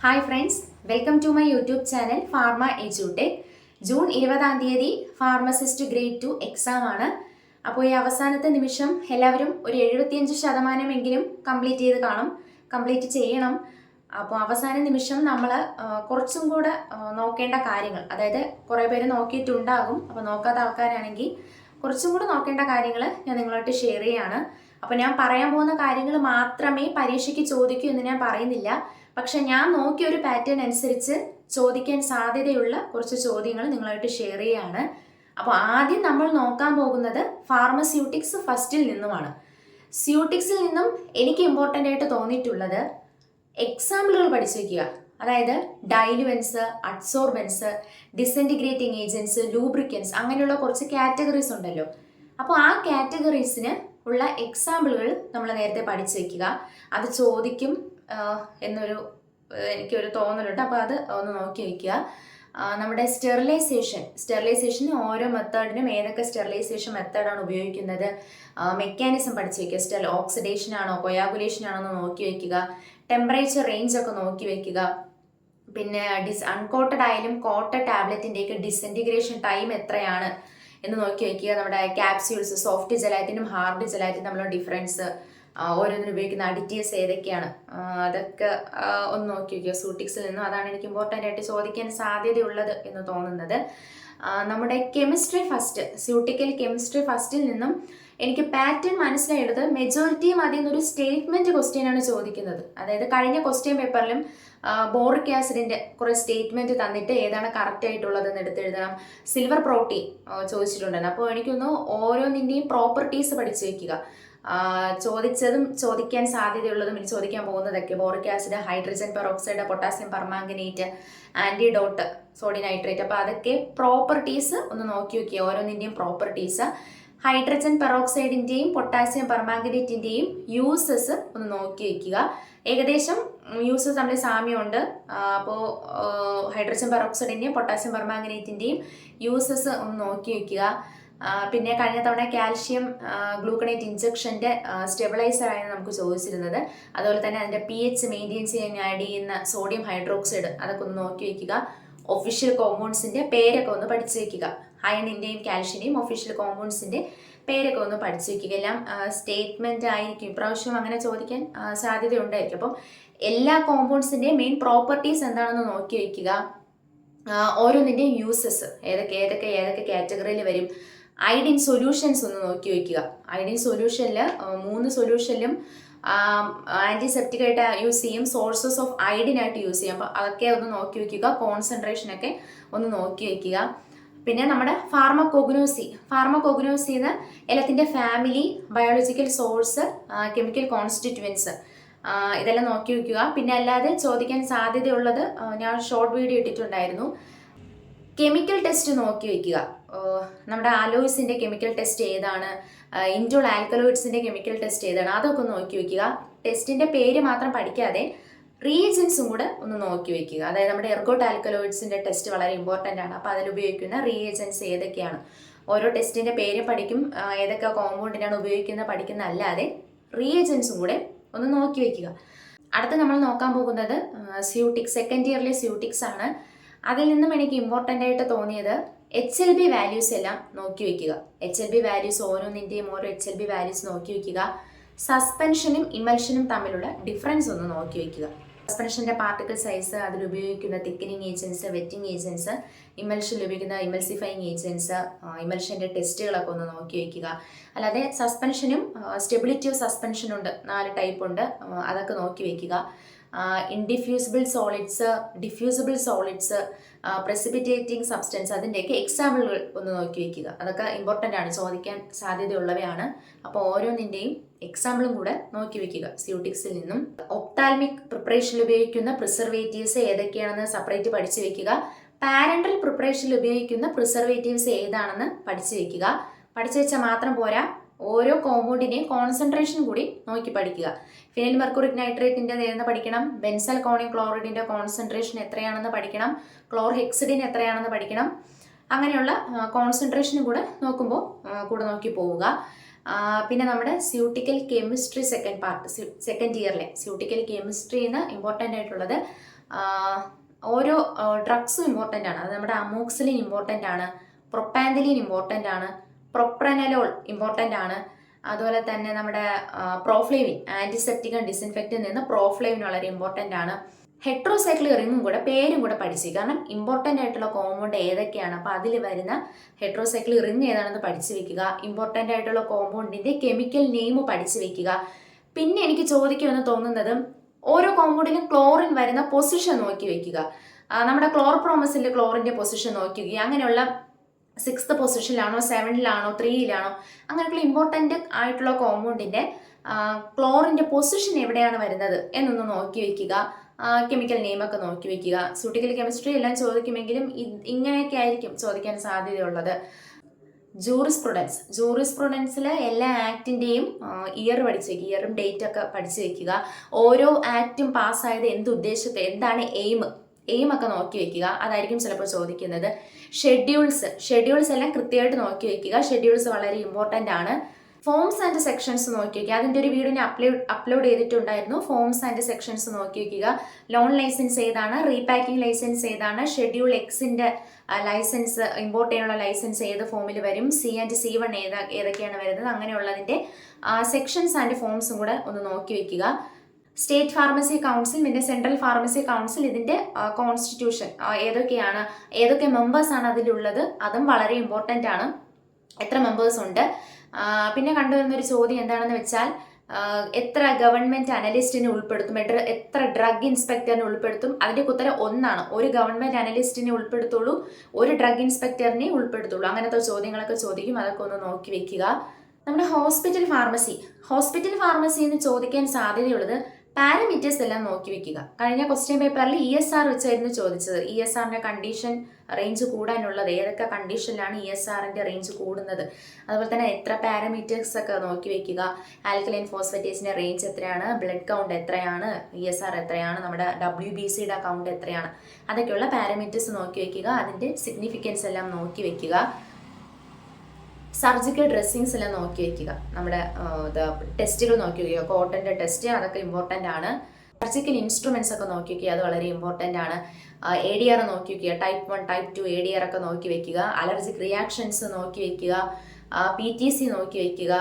Hi friends, welcome to my YouTube channel Pharma എജ്യൂടെക്. June 20 pharmacist grade 2 exam ആണ്. അപ്പോൾ ഈ അവസാനത്തെ നിമിഷം എല്ലാവരും ഒരു 75% കംപ്ലീറ്റ് ചെയ്ത് കാണും, കംപ്ലീറ്റ് ചെയ്യണം. അപ്പോൾ അവസാന നിമിഷം നമ്മൾ കുറച്ചും കൂടെ നോക്കേണ്ട കാര്യങ്ങൾ, അതായത് കുറേ പേര് നോക്കിയിട്ടുണ്ടാകും. അപ്പോൾ നോക്കാത്ത ആൾക്കാരാണെങ്കിൽ കുറച്ചും കൂടെ നോക്കേണ്ട കാര്യങ്ങൾ ഞാൻ നിങ്ങളായിട്ട് ഷെയർ ചെയ്യുകയാണ്. അപ്പോൾ ഞാൻ പറയാൻ പോകുന്ന കാര്യങ്ങൾ മാത്രമേ പരീക്ഷയ്ക്ക് ചോദിക്കൂ എന്ന് ഞാൻ പറയുന്നില്ല. പക്ഷെ ഞാൻ നോക്കിയ ഒരു പാറ്റേൺ അനുസരിച്ച് ചോദിക്കാൻ സാധ്യതയുള്ള കുറച്ച് ചോദ്യങ്ങൾ നിങ്ങളായിട്ട് ഷെയർ ചെയ്യുകയാണ്. അപ്പോൾ ആദ്യം നമ്മൾ നോക്കാൻ പോകുന്നത് ഫാർമസ്യൂട്ടിക്സ് ഫസ്റ്റിൽ നിന്നുമാണ്. സ്യൂട്ടിക്സിൽ നിന്നും എനിക്ക് ഇമ്പോർട്ടൻ്റ് ആയിട്ട് തോന്നിയിട്ടുള്ളത് എക്സാമ്പിളുകൾ പഠിച്ചു വയ്ക്കുക. അതായത് ഡൈലുവൻസ്, അഡ്സോർബൻസ്, ഡിസെൻറ്റിഗ്രേറ്റിംഗ് ഏജൻസ്, ലൂബ്രിക്കൻസ്, അങ്ങനെയുള്ള കുറച്ച് കാറ്റഗറീസ് ഉണ്ടല്ലോ. അപ്പോൾ ആ കാറ്റഗറീസിന് ഉള്ള എക്സാമ്പിളുകൾ നമ്മൾ നേരത്തെ പഠിച്ചു വയ്ക്കുക. അത് ചോദിക്കും എനിക്കൊരു തോന്നലുണ്ട്. അപ്പോൾ അത് ഒന്ന് നോക്കി വയ്ക്കുക. നമ്മുടെ സ്റ്റെറിലൈസേഷന് ഓരോ മെത്തേഡിനും ഏതൊക്കെ സ്റ്റെറിലൈസേഷൻ മെത്തേഡാണ് ഉപയോഗിക്കുന്നത്, മെക്കാനിസം പഠിച്ചു വയ്ക്കുക. ഓക്സിഡേഷൻ ആണോ കൊയാഗുലേഷൻ ആണോ എന്ന് നോക്കി വയ്ക്കുക. ടെമ്പറേച്ചർ റേഞ്ച് ഒക്കെ നോക്കി വയ്ക്കുക. പിന്നെ അൺകോട്ടഡ് ആയാലും കോട്ടഡ് ടാബ്ലറ്റിൻ്റെയൊക്കെ ഡിസെൻറ്റിഗ്രേഷൻ ടൈം എത്രയാണ് എന്ന് നോക്കി വയ്ക്കുക. നമ്മുടെ ക്യാപ്സ്യൂൾസ്, സോഫ്റ്റ് ജെലാറ്റിനും ഹാർഡ് ജെലാറ്റിനും തമ്മിലുള്ള ഡിഫറൻസ്, ഓരോന്നിനും ഉപയോഗിക്കുന്ന അഡിറ്റീവ്സ് ഏതൊക്കെയാണ്, അതൊക്കെ ഒന്ന് നോക്കി വയ്ക്കുക സ്യൂട്ടിക്സിൽ നിന്നും. അതാണ് എനിക്ക് ഇമ്പോർട്ടൻ്റ് ആയിട്ട് ചോദിക്കാൻ സാധ്യതയുള്ളത് എന്ന് തോന്നുന്നത്. നമ്മുടെ കെമിസ്ട്രി ഫസ്റ്റ്, സ്യൂട്ടിക്കൽ കെമിസ്ട്രി ഫസ്റ്റിൽ നിന്നും എനിക്ക് പാറ്റേൺ മനസ്സിലായത് മെജോറിറ്റിയും അതിൽ നിന്നൊരു സ്റ്റേറ്റ്മെൻറ്റ് ക്വസ്റ്റ്യൻ ആണ് ചോദിക്കുന്നത്. അതായത് കഴിഞ്ഞ ക്വസ്റ്റ്യൻ പേപ്പറിലും ബോറിക് ആസിഡിൻ്റെ കുറേ സ്റ്റേറ്റ്മെൻറ്റ് തന്നിട്ട് ഏതാണ് കറക്റ്റ് ആയിട്ടുള്ളതെന്ന് എടുത്തെഴുതണം. സിൽവർ പ്രോട്ടീൻ ചോദിച്ചിട്ടുണ്ടായിരുന്നു. അപ്പോൾ എനിക്കൊന്ന് ഓരോന്നിൻ്റെയും പ്രോപ്പർട്ടീസ് പഠിച്ചു വയ്ക്കുക. ചോദിച്ചതും ചോദിക്കാൻ സാധ്യതയുള്ളതും ഇനി ചോദിക്കാൻ പോകുന്നതൊക്കെ boric acid, hydrogen peroxide, potassium permanganate, antidote, sodium nitrate. അപ്പോൾ അതൊക്കെ പ്രോപ്പർട്ടീസ് ഒന്ന് നോക്കി വയ്ക്കുക, ഓരോന്നിൻ്റെയും പ്രോപ്പർട്ടീസ്. ഹൈഡ്രജൻ പെറോക്സൈഡിൻ്റെയും പൊട്ടാസ്യം പെർമാംഗനേറ്റിൻ്റെയും യൂസസ് ഒന്ന് നോക്കി വയ്ക്കുക. ഏകദേശം യൂസസ് തമ്മിൽ സാമ്യമുണ്ട്. അപ്പോൾ ഹൈഡ്രജൻ പെറോക്സൈഡിൻ്റെയും പൊട്ടാസ്യം പെർമാംഗനേറ്റിൻ്റെയും യൂസസ് ഒന്ന് നോക്കി വയ്ക്കുക. പിന്നെ കഴിഞ്ഞ തവണ കാൽഷ്യം ഗ്ലൂക്കണേറ്റ് ഇഞ്ചക്ഷൻ്റെ സ്റ്റെബിലൈസറായിരുന്നു നമുക്ക് ചോദിച്ചിരുന്നത്. അതുപോലെ തന്നെ അതിൻ്റെ pH മെയിൻറ്റെയിൻ ചെയ്യാൻ ആഡ് ചെയ്യുന്ന സോഡിയം ഹൈഡ്രോക്സൈഡ്, അതൊക്കെ ഒന്ന് നോക്കി വയ്ക്കുക. ഒഫീഷ്യൽ കോമ്പൗണ്ട്സിൻ്റെ പേരൊക്കെ ഒന്ന് പഠിച്ചു വയ്ക്കുക. അയണിൻ്റെയും കാൽഷ്യൻ്റെയും ഒഫീഷ്യൽ കോമ്പൗണ്ട്സിൻ്റെ പേരൊക്കെ ഒന്ന് പഠിച്ചു വയ്ക്കുക. എല്ലാം സ്റ്റേറ്റ്മെൻറ്റ് ആയിരിക്കും, ഇപ്രാവശ്യം അങ്ങനെ ചോദിക്കാൻ സാധ്യത ഉണ്ടായിരിക്കും. അപ്പം എല്ലാ കോമ്പൗണ്ട്സിൻ്റെയും മെയിൻ പ്രോപ്പർട്ടീസ് എന്താണെന്ന് നോക്കി വയ്ക്കുക. ഓരോന്നിൻ്റെയും യൂസസ് ഏതൊക്കെ കാറ്റഗറിയിൽ വരും. അയഡിൻ സൊല്യൂഷൻസ് ഒന്ന് നോക്കി വയ്ക്കുക. അയഡിൻ സൊല്യൂഷനിൽ 3 സൊല്യൂഷനിലും ആൻറ്റിസെപ്റ്റിക് ആയിട്ട് യൂസ് ചെയ്യും, സോഴ്സസ് ഓഫ് അയഡിൻ ആയിട്ട് യൂസ് ചെയ്യും. അപ്പോൾ അതൊക്കെ ഒന്ന് നോക്കി വയ്ക്കുക. കോൺസെൻട്രേഷനൊക്കെ ഒന്ന് നോക്കി വയ്ക്കുക. പിന്നെ നമ്മുടെ ഫാർമക്കോഗ്നോസിന്ന് എല്ലാത്തിൻ്റെ family, biological source, chemical constituents, ഇതെല്ലാം നോക്കി വയ്ക്കുക. പിന്നെ അല്ലാതെ ചോദിക്കാൻ സാധ്യതയുള്ളത് ഞാൻ ഷോർട്ട് വീഡിയോ ഇട്ടിട്ടുണ്ടായിരുന്നു. കെമിക്കൽ ടെസ്റ്റ് നോക്കി വയ്ക്കുക. നമ്മുടെ ആലോയ്സിൻ്റെ കെമിക്കൽ ടെസ്റ്റ് ഏതാണ്, ഇൻഡോൾ ആൽക്കലോയിഡ്സിൻ്റെ കെമിക്കൽ ടെസ്റ്റ് ഏതാണ്, അതൊക്കെ ഒന്ന് നോക്കി വയ്ക്കുക. ടെസ്റ്റിൻ്റെ പേര് മാത്രം പഠിക്കാതെ റീജൻസും കൂടെ ഒന്ന് നോക്കി വയ്ക്കുക. അതായത് നമ്മുടെ എർഗോട്ട് ആൽക്കലോയിഡ്സിൻ്റെ ടെസ്റ്റ് വളരെ ഇമ്പോർട്ടൻ്റ് ആണ്. അപ്പോൾ അതിലുപയോഗിക്കുന്ന റീജൻസ് ഏതൊക്കെയാണ്, ഓരോ ടെസ്റ്റിൻ്റെ പേര് പഠിക്കും, ഏതൊക്കെ കോമ്പൗണ്ടിനാണ് ഉപയോഗിക്കുന്നത് പഠിക്കുന്ന, അല്ലാതെ റീജൻസും കൂടെ ഒന്ന് നോക്കി വയ്ക്കുക. അടുത്ത് നമ്മൾ നോക്കാൻ പോകുന്നത് സ്യൂട്ടിക്സ്, സെക്കൻഡ് ഇയറിലെ സ്യൂട്ടിക്സ് ആണ്. അതിൽ നിന്നും എനിക്ക് ഇമ്പോർട്ടൻ്റ് ആയിട്ട് തോന്നിയത് HLB വാല്യൂസ് എല്ലാം നോക്കി വയ്ക്കുക. HLB വാല്യൂസ് ഓരോന്നിൻ്റെയും ഓരോ HLB വാല്യൂസ് നോക്കി വയ്ക്കുക. സസ്പെൻഷനും ഇമൽഷനും തമ്മിലുള്ള ഡിഫറൻസ് ഒന്ന് നോക്കി വയ്ക്കുക. സസ്പെൻഷൻ്റെ പാർട്ടിക്കിൾ സൈസ്, അതിലുപയോഗിക്കുന്ന തിക്കനിങ് ഏജൻസ്, വെറ്റിംഗ് ഏജൻസ്, ഇമൽഷനിൽ ഉപയോഗിക്കുന്ന ഇമൽസിഫൈങ് ഏജൻസ്, ഇമൽഷൻ്റെ ടെസ്റ്റുകളൊക്കെ ഒന്ന് നോക്കി വയ്ക്കുക. അല്ലാതെ സസ്പെൻഷനും സ്റ്റെബിലിറ്റി ഓഫ് സസ്പെൻഷനുണ്ട്, 4 ടൈപ്പ് ഉണ്ട്, അതൊക്കെ നോക്കി വയ്ക്കുക. Indiffusible solids, diffusible solids, precipitating substance, അതിൻ്റെയൊക്കെ എക്സാമ്പിളുകൾ ഒന്ന് നോക്കി വയ്ക്കുക. അതൊക്കെ ഇമ്പോർട്ടൻ്റ് ആണ്, ചോദിക്കാൻ സാധ്യതയുള്ളവയാണ്. അപ്പോൾ ഓരോന്നിൻ്റെയും എക്സാമ്പിളും കൂടെ നോക്കി വയ്ക്കുക സ്യൂട്ടിക്സിൽ നിന്നും. ഒപ്താൽമിക് പ്രിപ്പറേഷനിൽ ഉപയോഗിക്കുന്ന പ്രിസർവേറ്റീവ്സ് ഏതൊക്കെയാണെന്ന് സെപ്പറേറ്റ് പഠിച്ചു വയ്ക്കുക. പാരൻ്റൽ പ്രിപ്പറേഷനിൽ ഉപയോഗിക്കുന്ന പ്രിസർവേറ്റീവ്സ് ഏതാണെന്ന് പഠിച്ചു വയ്ക്കുക. പഠിച്ചു വെച്ചാൽ മാത്രം പോരാ, ഓരോ കോമ്പൗണ്ടിൻ്റെയും കോൺസെൻട്രേഷൻ കൂടി നോക്കി പഠിക്കുക. ഫിനൈൽ മെർക്കുറിക് നൈട്രേറ്റിൻ്റെ ഏതെന്ന് പഠിക്കണം, ബെൻസൽ കോണിയം ക്ലോറൈഡിൻ്റെ കോൺസെൻട്രേഷൻ എത്രയാണെന്ന് പഠിക്കണം, ക്ലോർഹെക്സിഡിൻ എത്രയാണെന്ന് പഠിക്കണം. അങ്ങനെയുള്ള കോൺസെൻട്രേഷനും കൂടെ നോക്കുമ്പോൾ കൂടെ നോക്കി പോവുക. പിന്നെ നമ്മുടെ സ്യൂട്ടിക്കൽ കെമിസ്ട്രി സെക്കൻഡ് ഇയറിലെ സ്യൂട്ടിക്കൽ കെമിസ്ട്രിന്ന് ഇമ്പോർട്ടൻ്റ് ആയിട്ടുള്ളത് ഓരോ ഡ്രഗ്സും ഇമ്പോർട്ടൻ്റ് ആണ്. അത് നമ്മുടെ അമോക്സിലിൻ ഇമ്പോർട്ടൻ്റ് ആണ്, പ്രൊപ്പാന്തലിൻ ഇമ്പോർട്ടൻ്റ് ആണ്, പ്രൊപ്രനലോൾ ഇമ്പോർട്ടൻ്റ് ആണ്. അതുപോലെ തന്നെ നമ്മുടെ പ്രോഫ്ലേവിൻ, ആൻറ്റിസെപ്റ്റിക് ഡിസിൻഫെക്റ്റിൽ നിന്ന് പ്രോഫ്ലേവിൻ വളരെ ഇമ്പോർട്ടൻ്റ് ആണ്. ഹെട്രോസൈക്ലിക് റിങ്ങും കൂടെ പേരും കൂടെ പഠിച്ചു, കാരണം ഇമ്പോർട്ടൻ്റ് ആയിട്ടുള്ള കോമ്പൗണ്ട് ഏതൊക്കെയാണ്, അപ്പോൾ അതിൽ വരുന്ന ഹെട്രോസൈക്ലിക് റിങ് ഏതാണെന്ന് പഠിച്ചു വെക്കുക. ഇമ്പോർട്ടൻ്റ് ആയിട്ടുള്ള കോമ്പൗണ്ടിൻ്റെ കെമിക്കൽ നെയിം പഠിച്ചു വെക്കുക. പിന്നെ എനിക്ക് ചോദിക്കുമെന്ന് തോന്നുന്നത്, ഓരോ കോമ്പൗണ്ടിലും ക്ലോറിൻ വരുന്ന പൊസിഷൻ നോക്കി വെക്കുക. നമ്മുടെ ക്ലോർപ്രോമസിൽ ക്ലോറിൻ്റെ പൊസിഷൻ നോക്കി വയ്ക്കുക. അങ്ങനെയുള്ള 6th പൊസിഷനിലാണോ 7ലാണോ 3ലാണോ അങ്ങനെയൊക്കെയുള്ള ഇമ്പോർട്ടൻ്റ് ആയിട്ടുള്ള കോമ്പൗണ്ടിൻ്റെ ക്ലോറിൻ്റെ പൊസിഷൻ എവിടെയാണ് വരുന്നത് എന്നൊന്ന് നോക്കി വയ്ക്കുക. കെമിക്കൽ നെയിമൊക്കെ നോക്കി വയ്ക്കുക. സൂട്ടിക്കൽ കെമിസ്ട്രി എല്ലാം ചോദിക്കുമെങ്കിലും ഇങ്ങനെയൊക്കെ ആയിരിക്കും ചോദിക്കാൻ സാധ്യതയുള്ളത്. ജൂറിസ്പ്രുഡൻസിലെ എല്ലാ ആക്ടിൻ്റെയും ഇയർ പഠിച്ചു വയ്ക്കുക, ഇയറും ഡേറ്റ് ഒക്കെ പഠിച്ചു വയ്ക്കുക. ഓരോ ആക്റ്റും പാസ്സായത് എന്തുദ്ദേശത്തെ, എന്താണ് എയിം ഒക്കെ നോക്കി വയ്ക്കുക. അതായിരിക്കും ചിലപ്പോൾ ചോദിക്കുന്നത്. ഷെഡ്യൂൾസ് എല്ലാം കൃത്യമായിട്ട് നോക്കി വയ്ക്കുക. ഷെഡ്യൂൾസ് വളരെ ഇമ്പോർട്ടൻ്റ് ആണ്. ഫോംസ് ആൻഡ് സെക്ഷൻസ് നോക്കി വയ്ക്കുക. അതിൻ്റെ ഒരു വീഡിയോ ഞാൻ അപ്ലോഡ് ചെയ്തിട്ടുണ്ടായിരുന്നു. ഫോംസ് ആൻഡ് സെക്ഷൻസ് നോക്കി വയ്ക്കുക. ലോൺ ലൈസൻസ് ഏതാണ്, റീപാക്കിംഗ് ലൈസൻസ് ഏതാണ്, ഷെഡ്യൂൾ എക്സിൻ്റെ ലൈസൻസ്, ഇമ്പോർട്ട് ചെയ്യാനുള്ള ലൈസൻസ് ഏത് ഫോമിൽ വരും, C and C1 ഏതൊക്കെയാണ് വരുന്നത്, അങ്ങനെയുള്ളതിൻ്റെ സെക്ഷൻസ് ആൻഡ് ഫോംസും കൂടെ ഒന്ന് നോക്കി വയ്ക്കുക. സ്റ്റേറ്റ് ഫാർമസി കൗൺസിൽ, പിന്നെ സെൻട്രൽ ഫാർമസി കൗൺസിൽ, ഇതിൻ്റെ കോൺസ്റ്റിറ്റ്യൂഷൻ ഏതൊക്കെയാണ്, ഏതൊക്കെ മെമ്പേഴ്സാണ് അതിലുള്ളത്, അതും വളരെ ഇമ്പോർട്ടൻ്റ് ആണ്. എത്ര മെമ്പേഴ്സ് ഉണ്ട്. പിന്നെ കണ്ടുവരുന്നൊരു ചോദ്യം എന്താണെന്ന് വെച്ചാൽ, എത്ര ഗവൺമെൻറ് അനലിസ്റ്റിനെ ഉൾപ്പെടുത്തും, എത്ര ഡ്രഗ് ഇൻസ്പെക്ടറിനെ ഉൾപ്പെടുത്തും. അതിൻ്റെ ഉത്തരം 1 ഒരു ഗവൺമെൻറ് അനലിസ്റ്റിനെ ഉൾപ്പെടുത്തുള്ളൂ, ഒരു ഡ്രഗ് ഇൻസ്പെക്ടറിനെ ഉൾപ്പെടുത്തുള്ളൂ. അങ്ങനത്തെ ചോദ്യങ്ങളൊക്കെ ചോദിക്കും, അതൊക്കെ ഒന്ന് നോക്കി വെക്കുക. നമ്മുടെ ഹോസ്പിറ്റൽ ഫാർമസി എന്ന് ചോദിക്കാൻ സാധ്യതയുള്ളത് പാരാമീറ്റേഴ്സ് എല്ലാം നോക്കി വെക്കുക. കഴിഞ്ഞ ക്വസ്റ്റ്യൻ പേപ്പറിൽ ESR വെച്ചായിരുന്നു ചോദിച്ചത്. ESRന്റെ കണ്ടീഷൻ റേഞ്ച് കൂടാനുള്ളത്, ഏതൊക്കെ കണ്ടീഷനിലാണ് ESRന്റെ റേഞ്ച് കൂടുന്നത്, അതുപോലെ തന്നെ എത്ര പാരാമീറ്റേഴ്സ് ഒക്കെ നോക്കി വെക്കുക. ആൽക്കലൈൻ ഫോസ്ഫേറ്റേസിന്റെ റേഞ്ച് എത്രയാണ്, ബ്ലഡ് കൗണ്ട് എത്രയാണ്, ESR എത്രയാണ്, നമ്മുടെ WBCയുടെ കൗണ്ട് എത്രയാണ്, അതൊക്കെയുള്ള പാരാമീറ്റേഴ്സ് നോക്കി വെക്കുക. അതിൻ്റെ സിഗ്നിഫിക്കൻസ് എല്ലാം നോക്കി വെക്കുക. സർജിക്കൽ ഡ്രസ്സിങ്സ് എല്ലാം നോക്കി വയ്ക്കുക. നമ്മുടെ ടെസ്റ്റുകൾ നോക്കി വയ്ക്കുക. കോട്ടൻ്റെ ടെസ്റ്റ്, അതൊക്കെ ഇമ്പോർട്ടൻ്റ് ആണ്. സർജിക്കൽ ഇൻസ്ട്രുമെൻറ്റ്സ് ഒക്കെ നോക്കി വയ്ക്കുക, അത് വളരെ ഇമ്പോർട്ടൻ്റ് ആണ്. ADR നോക്കി വയ്ക്കുക. Type 1 Type 2 ADR ഒക്കെ നോക്കി വയ്ക്കുക. അലർജിക് റിയാക്ഷൻസ് നോക്കി വയ്ക്കുക. PTC നോക്കി വയ്ക്കുക.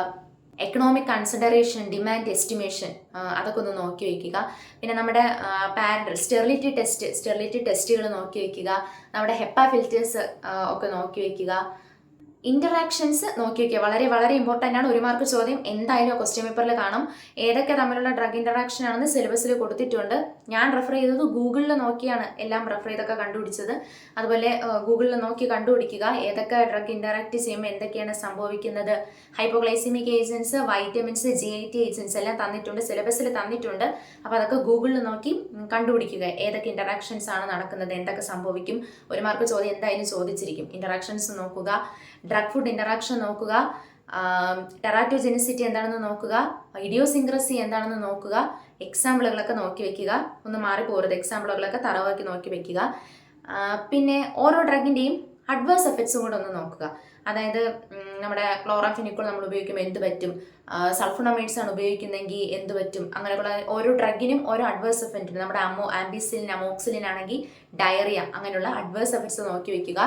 എക്കണോമിക് കൺസിഡറേഷൻ, ഡിമാൻഡ് എസ്റ്റിമേഷൻ, അതൊക്കെ ഒന്ന് നോക്കി വയ്ക്കുക. പിന്നെ നമ്മുടെ സ്റ്റെറിലിറ്റി ടെസ്റ്റുകൾ നോക്കി വയ്ക്കുക. നമ്മുടെ HEPA ഫിൽറ്റേഴ്സ് ഒക്കെ നോക്കി വയ്ക്കുക. ഇന്ററാക്ഷൻസ് നോക്കി വയ്ക്കുക. വളരെ വളരെ ഇമ്പോർട്ടൻ്റ് ആണ്. 1 മാർക്ക് ചോദ്യം എന്തായാലും ക്വസ്റ്റ്യൻ പേപ്പറിൽ കാണും. ഏതൊക്കെ തമ്മിലുള്ള ഡ്രഗ് ഇന്ററാക്ഷൻ ആണെന്ന് സിലബസിൽ കൊടുത്തിട്ടുണ്ട്. ഞാൻ റെഫർ ചെയ്തത് ഗൂഗിളിൽ നോക്കിയാണ് എല്ലാം റെഫർ ചെയ്തൊക്കെ കണ്ടുപിടിച്ചത്. അതുപോലെ ഗൂഗിളിൽ നോക്കി കണ്ടുപിടിക്കുക ഏതൊക്കെ ഡ്രഗ് ഇന്ററാക്ട് ചെയ്യുമ്പോൾ എന്തൊക്കെയാണ് സംഭവിക്കുന്നത്. Hypoglycaemic agents, vitamins, GIT agents എല്ലാം തന്നിട്ടുണ്ട്, സിലബസിൽ തന്നിട്ടുണ്ട്. അപ്പോൾ അതൊക്കെ ഗൂഗിളിൽ നോക്കി കണ്ടുപിടിക്കുക ഏതൊക്കെ ഇന്ററാക്ഷൻസ് ആണ് നടക്കുന്നത്, എന്തൊക്കെ സംഭവിക്കും. 1 മാർക്ക് ചോദ്യം എന്തായാലും ചോദിച്ചിരിക്കും. ഇന്ററാക്ഷൻസ് നോക്കുക. ഡ്രഗ് ഫുഡ് ഇന്ററാക്ഷൻ നോക്കുക. ടെറാറ്റോജെനിസിറ്റി എന്താണെന്ന് നോക്കുക. ഇഡിയോസിൻക്രസി എന്താണെന്ന് നോക്കുക. എക്സാമ്പിളുകളൊക്കെ നോക്കി വെക്കുക. ഒന്ന് മാറിപ്പോരുത്, എക്സാമ്പിളുകളൊക്കെ തറവാക്കി നോക്കി വെക്കുക. പിന്നെ ഓരോ ഡ്രഗിൻ്റെയും അഡ്വേഴ്സ് എഫക്ട്സും കൂടെ ഒന്ന് നോക്കുക. അതായത് നമ്മുടെ ക്ലോറാഫിനിക്കോൾ നമ്മൾ ഉപയോഗിക്കുമ്പോൾ എന്ത് പറ്റും, സൾഫോണമൈഡ്സ് ആണ് ഉപയോഗിക്കുന്നതെങ്കിൽ എന്ത് പറ്റും, അങ്ങനെയുള്ള ഓരോ ഡ്രഗിനും ഓരോ അഡ്വേഴ്സ് എഫക്റ്റ് ഉണ്ട്. നമ്മുടെ ആംബിസിലിൻ, അമോക്സിലിൻ ആണെങ്കിൽ ഡയറിയ, അങ്ങനെയുള്ള അഡ്വേഴ്സ് എഫക്ട്സ് നോക്കി വെക്കുക.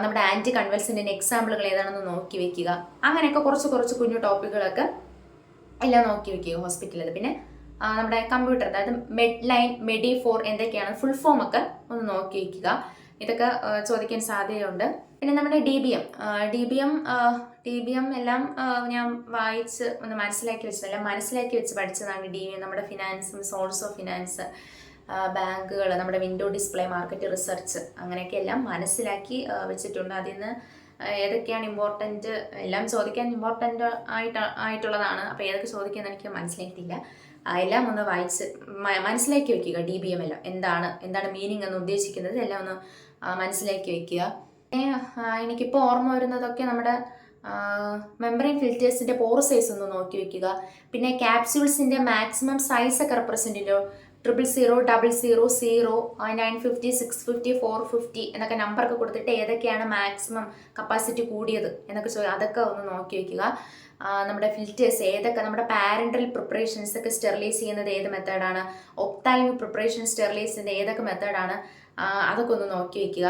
നമ്മുടെ ആൻറ്റി കൺവൽസൻറ്റിൻ്റെ എക്സാമ്പിളുകൾ ഏതാണെന്ന് നോക്കി വെക്കുക. അങ്ങനെയൊക്കെ കുറച്ച് കുഞ്ഞു ടോപ്പിക്കുകളൊക്കെ എല്ലാം നോക്കി വെക്കുക ഹോസ്പിറ്റലിൽ. പിന്നെ നമ്മുടെ കമ്പ്യൂട്ടർ, അതായത് മെഡ്ലൈൻ, MEDI4 എന്തൊക്കെയാണ് ഫുൾ ഫോം ഒക്കെ ഒന്ന് നോക്കി വെക്കുക. ഇതൊക്കെ ചോദിക്കാൻ സാധ്യതയുണ്ട്. പിന്നെ നമ്മുടെ DBM എല്ലാം ഞാൻ വായിച്ച് ഒന്ന് മനസ്സിലാക്കി വെച്ച് പഠിച്ചതാണ്. DBM നമ്മുടെ ഫിനാൻസും, സോഴ്സ് ഓഫ് ഫിനാൻസ്, ബാങ്കുകൾ, നമ്മുടെ വിൻഡോ ഡിസ്പ്ലേ, മാർക്കറ്റ് റിസർച്ച്, അങ്ങനെയൊക്കെ എല്ലാം മനസ്സിലാക്കി വെച്ചിട്ടുണ്ട്. അതിൽ നിന്ന് ഏതൊക്കെയാണ് ഇമ്പോർട്ടൻറ്റ്, എല്ലാം ചോദിക്കാൻ ഇമ്പോർട്ടൻ്റ് ആയിട്ടുള്ളതാണ്. അപ്പോൾ ഏതൊക്കെ ചോദിക്കാമെന്ന് എനിക്ക് മനസ്സിലായിട്ടില്ല. എല്ലാം ഒന്ന് വായിച്ച് മനസ്സിലാക്കി വെക്കുക. DBM എല്ലാം എന്താണ് മീനിങ് എന്ന് ഉദ്ദേശിക്കുന്നത് എല്ലാം ഒന്ന് മനസ്സിലാക്കി വെക്കുക. എനിക്കിപ്പോൾ ഓർമ്മ വരുന്നതൊക്കെ നമ്മുടെ മെമ്പറൈൻ ഫിൽറ്റേഴ്സിൻ്റെ പോർ സൈസ് ഒന്ന് നോക്കി വെക്കുക. പിന്നെ ക്യാപ്സ്യൂൾസിൻ്റെ മാക്സിമം സൈസ് ഒക്കെ റെപ്രസെൻ്റ് ചെയ്യോ, 000, 000, 950, 650, 450 എന്നൊക്കെ നമ്പറൊക്കെ കൊടുത്തിട്ട് ഏതൊക്കെയാണ് മാക്സിമം കപ്പാസിറ്റി കൂടിയത് എന്നൊക്കെ അതൊക്കെ ഒന്ന് നോക്കി വയ്ക്കുക. നമ്മുടെ ഫിൽറ്റേഴ്സ് ഏതൊക്കെ, നമ്മുടെ പാരൻ്റൽ പ്രിപ്പറേഷൻസ് ഒക്കെ സ്റ്റെറിലൈസ് ചെയ്യുന്നത് ഏത് മെത്തേഡാണ്, ഒപ്താൽമിക് പ്രിപ്പറേഷൻ സ്റ്റെറിലൈസ് ചെയ്യുന്നത് ഏതൊക്കെ മെത്തേഡാണ്, അതൊക്കെ ഒന്ന് നോക്കി വയ്ക്കുക.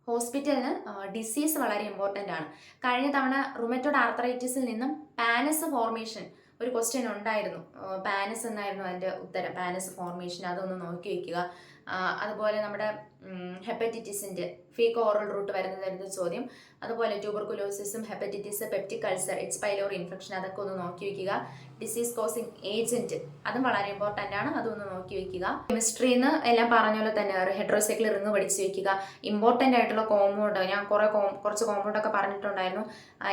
ഹോസ്പിറ്റലിന് ഡിസീസ് വളരെ ഇമ്പോർട്ടൻ്റ് ആണ്. കഴിഞ്ഞ തവണ റുമറ്റോഡ് ആർത്രൈറ്റിസിൽ നിന്നും പാനസ് ഫോർമേഷൻ ഒരു ക്വസ്റ്റ്യൻ ഉണ്ടായിരുന്നു. പാനസ് എന്നായിരുന്നു അതിൻ്റെ ഉത്തരം, പാനസ് ഫോർമേഷൻ, അതൊന്ന് നോക്കി വയ്ക്കുക. അതുപോലെ നമ്മുടെ ഹെപ്പറ്റൈറ്റിസിൻ്റെ ഫീക്കോ ഓറൽ റൂട്ട് വരുന്ന ചോദ്യം, അതുപോലെ ട്യൂബർകുലോസിസും hepatitis, peptic ulcer, H pylori infection, അതൊക്കെ ഒന്ന് നോക്കി വയ്ക്കുക. ഡിസീസ് കോസിങ് ഏജന്റ് അതും വളരെ ഇമ്പോർട്ടൻ്റ് ആണ്, അതൊന്ന് നോക്കി വയ്ക്കുക. കെമിസ്ട്രിന്ന് എല്ലാം പറഞ്ഞ പോലെ തന്നെ ഹെഡ്രോസൈക്കിൾ റിങ് പഠിച്ചു വയ്ക്കുക. ഇമ്പോർട്ടൻ്റ് ആയിട്ടുള്ള കോമ്പൗണ്ട്, ഞാൻ കുറച്ച് കോമ്പൗണ്ടൊക്കെ പറഞ്ഞിട്ടുണ്ടായിരുന്നു,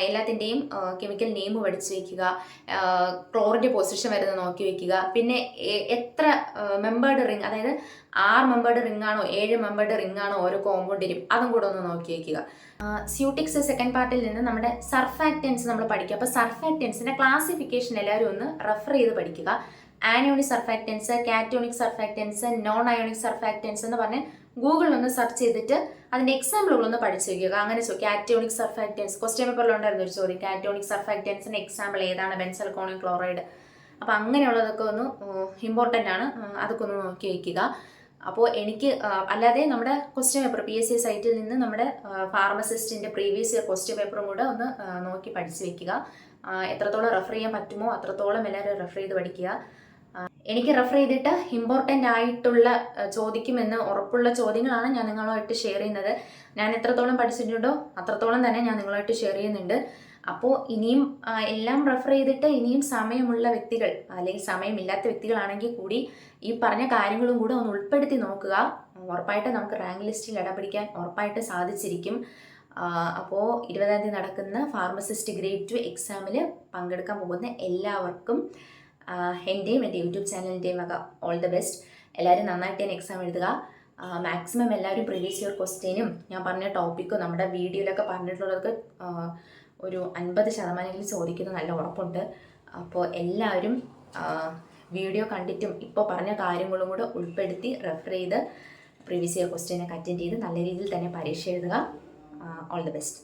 എല്ലാത്തിൻ്റെയും കെമിക്കൽ നെയിം പഠിച്ചു വയ്ക്കുക. ക്ലോറിൻ്റെ പൊസിഷൻ വരുന്നത് നോക്കി വയ്ക്കുക. പിന്നെ എത്ര മെമ്പേർഡ് റിങ്, അതായത് 6 മെമ്പേർഡ് റിംഗ് ആണോ 7 മെമ്പേർഡ് റിംഗ് ആണോ ഓരോ കോമ്പൗണ്ടിലും, അതും കൂടെ ഒന്ന് നോക്കി വയ്ക്കുക. സ്യൂട്ടിക്സ് സെക്കൻഡ് പാർട്ടിൽ നിന്ന് നമ്മുടെ സർഫാക്റ്റൻസ് നമ്മൾ പഠിക്കുക. അപ്പോൾ സർഫാക്റ്റൻസിൻ്റെ ക്ലാസിഫിക്കേഷൻ എല്ലാവരും ഒന്ന് റെഫർ ചെയ്ത് പഠിക്കുക. ആനയോണിക് സർഫാക്റ്റൻസ്, കാറ്റോണിക് സർഫാക്റ്റൻസ്, നോൺ അയോണിക് സർഫാക്റ്റൻസ് എന്ന് പറഞ്ഞ് ഗൂഗിളിൽ ഒന്ന് സെർച്ച് ചെയ്തിട്ട് അതിൻ്റെ എക്സാമ്പിളുകളൊന്ന് പഠിച്ചു വയ്ക്കുക. അങ്ങനെ കാറ്റോണിക് സർഫാക്റ്റൻസ് ക്വസ്റ്റ്യൻ പേപ്പറിലുണ്ടായിരുന്ന ഒരു ചോദ്യം, കാറ്റോണിക് സർഫാക്റ്റൻസിൻ്റെ എക്സാമ്പിൾ ഏതാണ്, ബെൻസൽകോണിയം ക്ലോറൈഡ്. അപ്പോൾ അങ്ങനെയുള്ളതൊക്കെ ഒന്ന് ഇമ്പോർട്ടൻ്റ് ആണ്, അതൊക്കെ ഒന്ന് നോക്കി വയ്ക്കുക. അപ്പോൾ എനിക്ക് അല്ലാതെ നമ്മുടെ ക്വസ്റ്റ്യൻ പേപ്പർ PSC സൈറ്റിൽ നിന്ന് നമ്മുടെ ഫാർമസിസ്റ്റിൻ്റെ പ്രീവിയസ് ഇയർ ക്വസ്റ്റ്യൻ പേപ്പറും കൂടെ ഒന്ന് നോക്കി പഠിച്ചു വെക്കുക. എത്രത്തോളം റെഫർ ചെയ്യാൻ പറ്റുമോ അത്രത്തോളം എല്ലാവരും റെഫർ ചെയ്ത് പഠിക്കുക. എനിക്ക് റെഫർ ചെയ്തിട്ട് ഇമ്പോർട്ടൻ്റ് ആയിട്ടുള്ള ചോദിക്കുമെന്ന് ഉറപ്പുള്ള ചോദ്യങ്ങളാണ് ഞാൻ നിങ്ങളുമായിട്ട് ഷെയർ ചെയ്യുന്നത്. ഞാൻ എത്രത്തോളം പഠിച്ചിട്ടുണ്ടോ അത്രത്തോളം തന്നെ ഞാൻ നിങ്ങളുമായിട്ട് ഷെയർ ചെയ്യുന്നുണ്ട്. അപ്പോൾ ഇനിയും എല്ലാം റെഫർ ചെയ്തിട്ട് ഇനിയും സമയമുള്ള വ്യക്തികൾ അല്ലെങ്കിൽ സമയമില്ലാത്ത വ്യക്തികളാണെങ്കിൽ കൂടി ഈ പറഞ്ഞ കാര്യങ്ങളും കൂടെ ഒന്ന് ഉൾപ്പെടുത്തി നോക്കുക. ഉറപ്പായിട്ട് നമുക്ക് റാങ്ക് ലിസ്റ്റിൽ ഇടപിടിക്കാൻ ഉറപ്പായിട്ട് സാധിച്ചിരിക്കും. അപ്പോൾ 20-ാം തീയതി നടക്കുന്ന ഫാർമസിസ്റ്റ് ഗ്രേഡ് 2 എക്സാമിൽ പങ്കെടുക്കാൻ പോകുന്ന എല്ലാവർക്കും എൻ്റെയും എൻ്റെ യൂട്യൂബ് ചാനലിൻ്റെയും വക ഓൾ ദ ബെസ്റ്റ്. എല്ലാവരും നന്നായിട്ട് തന്നെ എക്സാം എഴുതുക. മാക്സിമം എല്ലാവരും പ്രീവിയസ് ഇയർ ക്വസ്റ്റ്യനും ഞാൻ പറഞ്ഞ ടോപ്പിക്കും നമ്മുടെ വീഡിയോയിലൊക്കെ പറഞ്ഞിട്ടുള്ളതൊക്കെ ഒരു 50% ചോദിക്കുന്നത് നല്ല ഉറപ്പുണ്ട്. അപ്പോൾ എല്ലാവരും വീഡിയോ കണ്ടിട്ടും ഇപ്പോൾ പറഞ്ഞ കാര്യങ്ങളും കൂടെ ഉൾപ്പെടുത്തി റെഫർ ചെയ്ത് പ്രീവിയസ് ഇയർ ക്വസ്റ്റ്യനൊക്കെ അറ്റൻഡ് ചെയ്ത് നല്ല രീതിയിൽ തന്നെ പരീക്ഷ എഴുതുക. All the best.